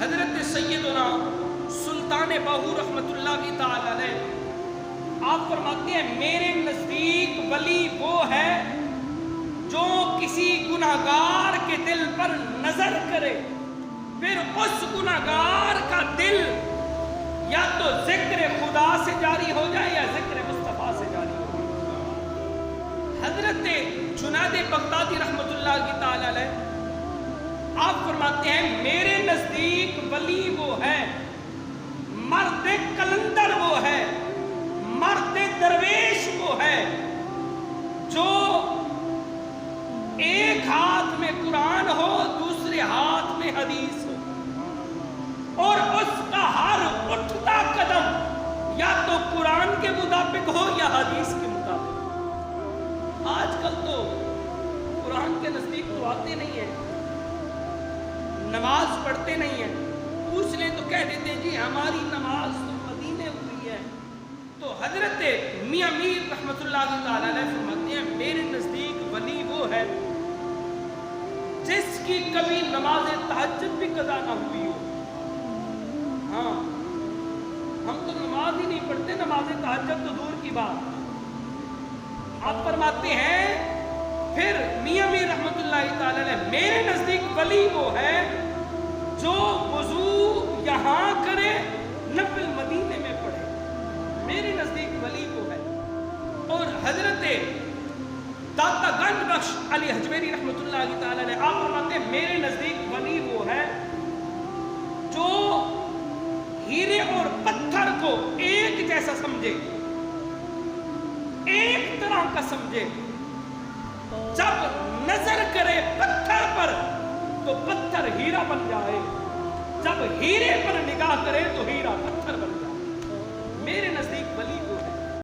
حضرت سیدنا سلطان باہو رحمت اللہ تعالی علیہ آپ فرماتے ہیں میرے نزدیک ولی وہ ہے جو کسی گناہگار کے دل پر نظر کرے، پھر اس گناہگار کا دل یا تو ذکر خدا سے جاری ہو جائے یا ذکر مصطفیٰ سے جاری ہو جائے۔ حضرت جنید بغدادی رحمت اللہ تعالی علیہ آپ فرماتے ہیں میرے نزدیک ولی وہ ہے، مرد کلندر وہ ہے، مرد درویش وہ ہے جو ایک ہاتھ میں قرآن ہو دوسرے ہاتھ میں حدیث ہو، اور اس کا ہر اٹھتا قدم یا تو قرآن کے مطابق ہو یا حدیث کے مطابق۔ آج کل تو قرآن کے نزدیک تو آتے نہیں ہیں، نماز پڑھتے نہیں ہیں، پوچھ لیں تو کہہ دیتے ہیں جی ہماری نماز تو مدینے ہوئی ہے۔ تو حضرت میاں میر رحمت اللہ تعالی علیہ فرماتے ہیں میرے نزدیک ولی وہ ہے جس کی کبھی نماز تہجد بھی قضا نہ ہوئی ہو۔ ہاں ہم تو نماز ہی نہیں پڑھتے، نماز تہجد تو دور کی بات۔ آپ فرماتے ہیں پھر میاں میر رحمت اللہ تعالی علیہ میرے نزدیک ولی وہ ہے جو وضو یہاں کرے نفل مدینے میں پڑھے، میرے نزدیک ولی وہ ہے۔ اور حضرت داتا گنج بخش علی حجویری رحمت اللہ تعالی علیہ آپ فرماتے ہیں میرے نزدیک ولی وہ ہے جو ہیرے اور پتھر کو ایک جیسا سمجھے، ایک طرح کا سمجھے، جب نظر کرے پتھر پر تو پتھر ہیرا بن جائے، جب ہیرے پر نگاہ کرے تو